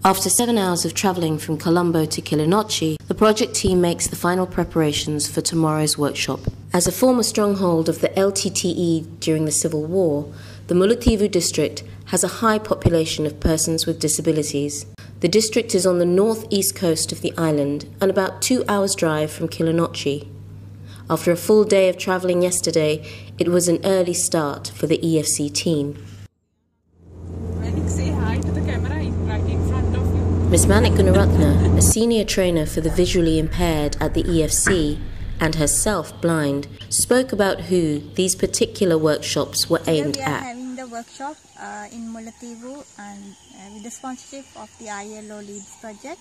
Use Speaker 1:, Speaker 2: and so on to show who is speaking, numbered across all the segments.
Speaker 1: After 7 hours of travelling from Colombo to Kilinochchi, the project team makes the final preparations for tomorrow's workshop. As a former stronghold of the LTTE during the Civil War, the Mullaitivu district has a high population of persons with disabilities. The district is on the northeast coast of the island and about 2 hours' drive from Kilinochchi. After a full day of travelling yesterday, it was an early start for the EFC team.
Speaker 2: Manique, say hi to the camera right in front of you.
Speaker 1: Ms. Manique, a senior trainer for the visually impaired at the EFC and herself blind, spoke about who these particular workshops were aimed
Speaker 3: Here we are
Speaker 1: at.
Speaker 3: having the workshop in Mullaitivu and with the sponsorship of the I.L.O Leads project.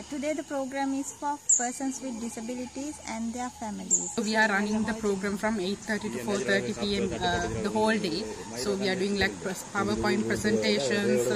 Speaker 3: Today the program is for persons with disabilities and their families.
Speaker 2: We are running the program from 8:30 to 4:30 p.m. The whole day. So we are doing like PowerPoint presentations,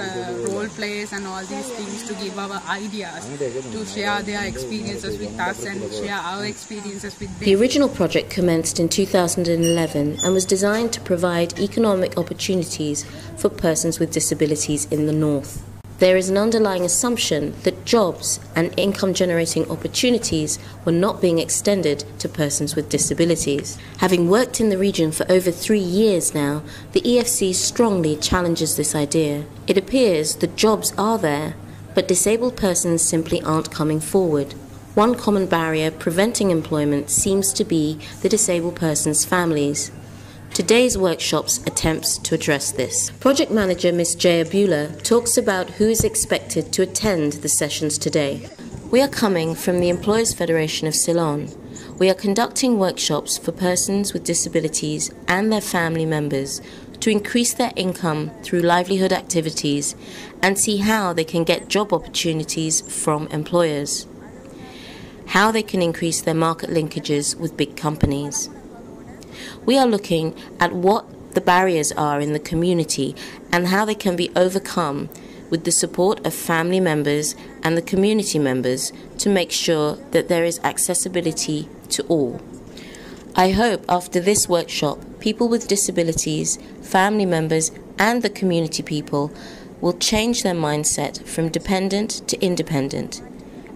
Speaker 2: role plays and all these things to give our ideas, to share their experiences with us and share our experiences with them.
Speaker 1: The original project commenced in 2011 and was designed to provide economic opportunities for persons with disabilities in the North. There is an underlying assumption that jobs and income-generating opportunities were not being extended to persons with disabilities. Having worked in the region for over 3 years now, the EFC strongly challenges this idea. It appears that jobs are there, but disabled persons simply aren't coming forward. One common barrier preventing employment seems to be the disabled person's families. Today's workshops attempts to address this. Project manager Ms. Jaya Bula talks about who is expected to attend the sessions today. We are coming from the Employers Federation of Ceylon. We are conducting workshops for persons with disabilities and their family members to increase their income through livelihood activities and see how they can get job opportunities from employers, how they can increase their market linkages with big companies. We are looking at what the barriers are in the community and how they can be overcome with the support of family members and the community members to make sure that there is accessibility to all. I hope after this workshop, people with disabilities, family members and the community people will change their mindset from dependent to independent.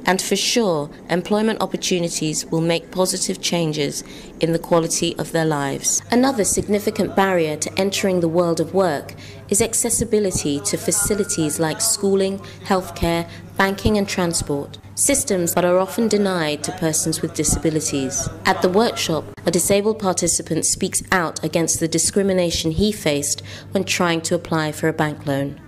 Speaker 1: And for sure, employment opportunities will make positive changes in the quality of their lives. Another significant barrier to entering the world of work is accessibility to facilities like schooling, healthcare, banking and transport, systems that are often denied to persons with disabilities. At the workshop, a disabled participant speaks out against the discrimination he faced when trying to apply for a bank loan.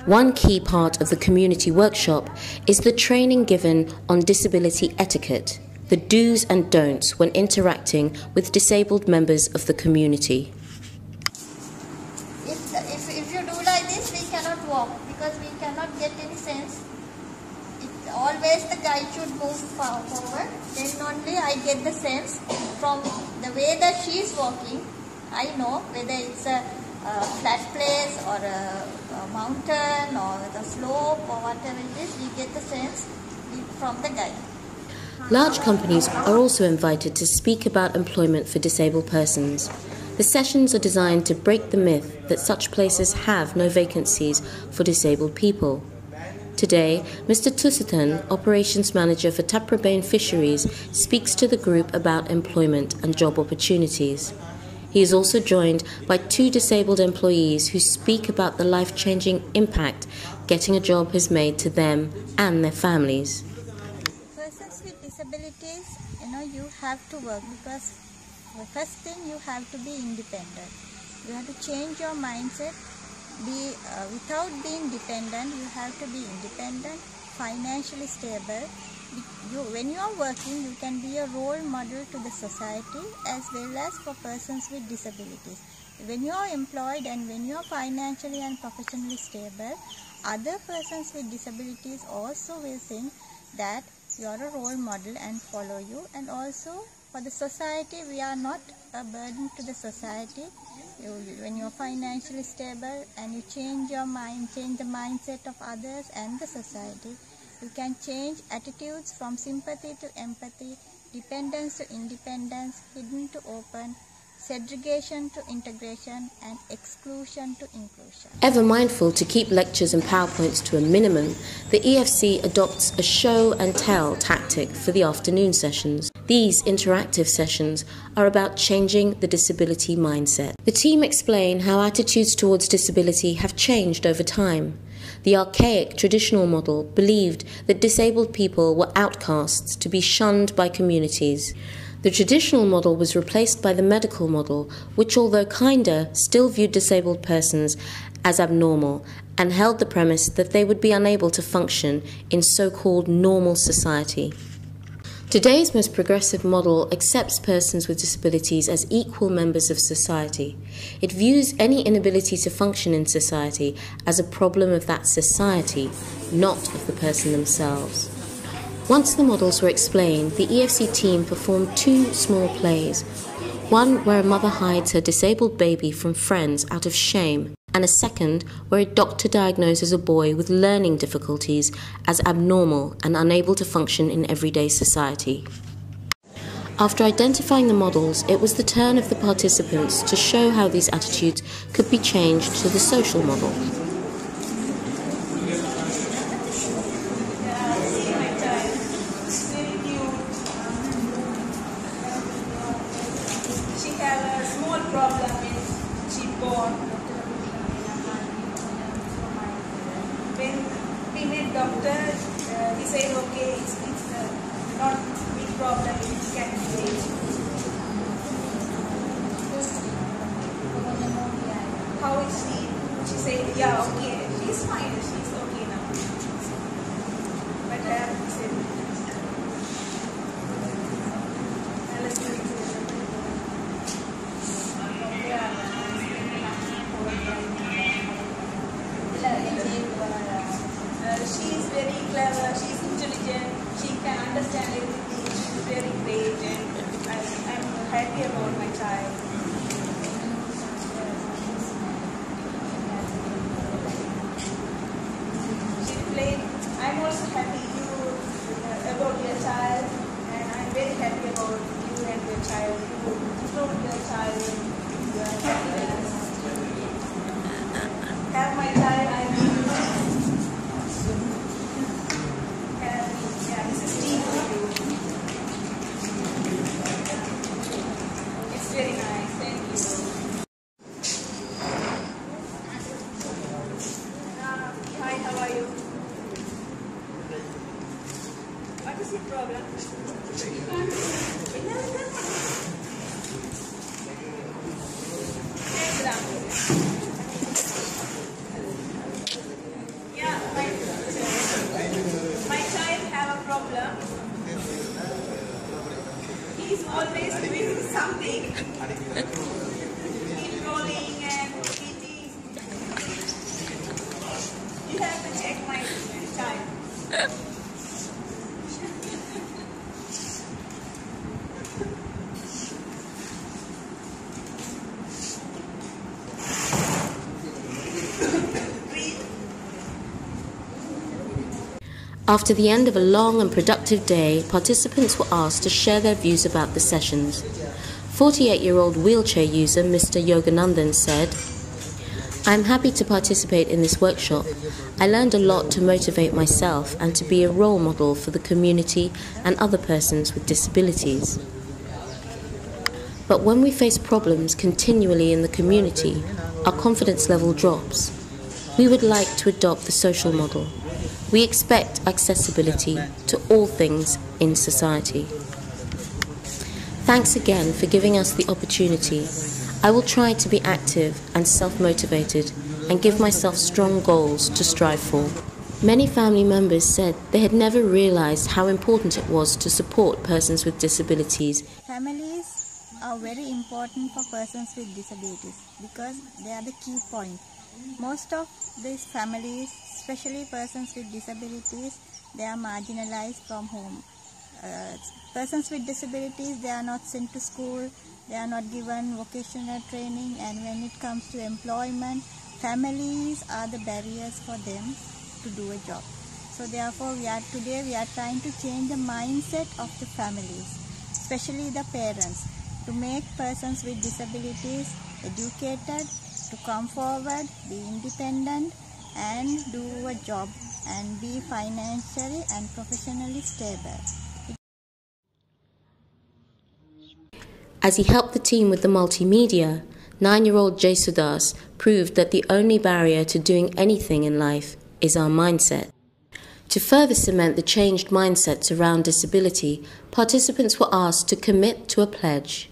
Speaker 1: One key part of the community workshop is the training given on disability etiquette, the do's and don'ts when interacting with disabled members of the community.
Speaker 3: If you do like this, we cannot walk because we cannot get any sense. Always the guide should move forward. Then only I get the sense from the way that she is walking. I know whether it's a flat place or a mountain or the slope or whatever it is, we get the sense from the guide.
Speaker 1: Large companies are also invited to speak about employment for disabled persons. The sessions are designed to break the myth that such places have no vacancies for disabled people. Today, Mr. Tusitan, Operations Manager for Taprobane Fisheries, speaks to the group about employment and job opportunities. He is also joined by 2 disabled employees who speak about the life-changing impact getting a job has made to them and their families.
Speaker 3: Persons with disabilities, you have to work because the first thing you have to be independent. You have to change your mindset. Without being dependent, you have to be independent, financially stable. When you are working, you can be a role model to the society as well as for persons with disabilities. When you are employed and when you are financially and professionally stable, other persons with disabilities also will think that you are a role model and follow you. And also for the society, we are not a burden to the society. When you are financially stable and you change your mind, change the mindset of others and the society, you can change attitudes from sympathy to empathy, dependence to independence, hidden to open, segregation to integration, and exclusion to inclusion.
Speaker 1: Ever mindful to keep lectures and PowerPoints to a minimum, the EFC adopts a show and tell tactic for the afternoon sessions. These interactive sessions are about changing the disability mindset. The team explain how attitudes towards disability have changed over time. The archaic traditional model believed that disabled people were outcasts to be shunned by communities. The traditional model was replaced by the medical model, which, although kinder, still viewed disabled persons as abnormal and held the premise that they would be unable to function in so-called normal society. Today's most progressive model accepts persons with disabilities as equal members of society. It views any inability to function in society as a problem of that society, not of the person themselves. Once the models were explained, the EFC team performed 2 small plays, one where a mother hides her disabled baby from friends out of shame, and a second where a doctor diagnoses a boy with learning difficulties as abnormal and unable to function in everyday society. After identifying the models, it was the turn of the participants to show how these attitudes could be changed to the social model.
Speaker 4: She had a small problem in cheekbone. When we met doctor, he said, okay, it's not a big problem, it can be changed. How is she? She said, yeah, okay, she's fine, she's okay now. But I have to say, she is very clever, she is intelligent, she can understand everything, she is very great, and I'm happy about my child. She replied, I'm also happy about your child, and I'm very happy about you and your child. You improved your child, your happiness. Have my child, I mean, this is tea for you. It's very nice, thank you. Hi, how are you? What is your problem? Yeah, my child have a problem. He's always doing something. He's rolling and eating. You have to check my child.
Speaker 1: After the end of a long and productive day, participants were asked to share their views about the sessions. 48-year-old wheelchair user Mr. Yoganandan said, "I'm happy to participate in this workshop. I learned a lot to motivate myself and to be a role model for the community and other persons with disabilities. But when we face problems continually in the community, our confidence level drops. We would like to adopt the social model. We expect accessibility to all things in society. Thanks again for giving us the opportunity. I will try to be active and self-motivated and give myself strong goals to strive for." Many family members said they had never realized how important it was to support persons with disabilities.
Speaker 3: Families are very important for persons with disabilities because they are the key point. Most of these families, especially persons with disabilities, they are marginalized from home. Persons with disabilities, they are not sent to school, they are not given vocational training, and when it comes to employment, families are the barriers for them to do a job. So therefore, today we are trying to change the mindset of the families, especially the parents, to make persons with disabilities educated, to come forward, be independent and do a job and be financially and professionally stable.
Speaker 1: As he helped the team with the multimedia, 9-year-old Jesudas proved that the only barrier to doing anything in life is our mindset. To further cement the changed mindsets around disability, participants were asked to commit to a pledge.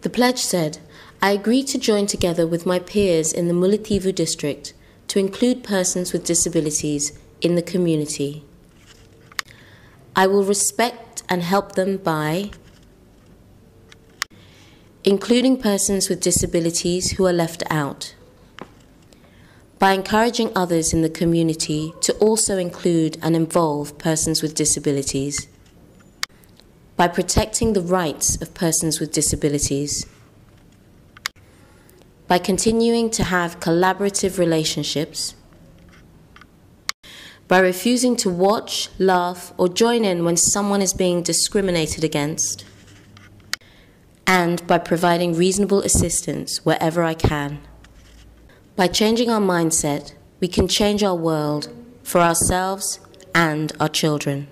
Speaker 1: The pledge said, "I agree to join together with my peers in the Mullaitivu district to include persons with disabilities in the community. I will respect and help them by including persons with disabilities who are left out, by encouraging others in the community to also include and involve persons with disabilities, by protecting the rights of persons with disabilities, by continuing to have collaborative relationships, by refusing to watch, laugh, or join in when someone is being discriminated against, and by providing reasonable assistance wherever I can. By changing our mindset, we can change our world for ourselves and our children."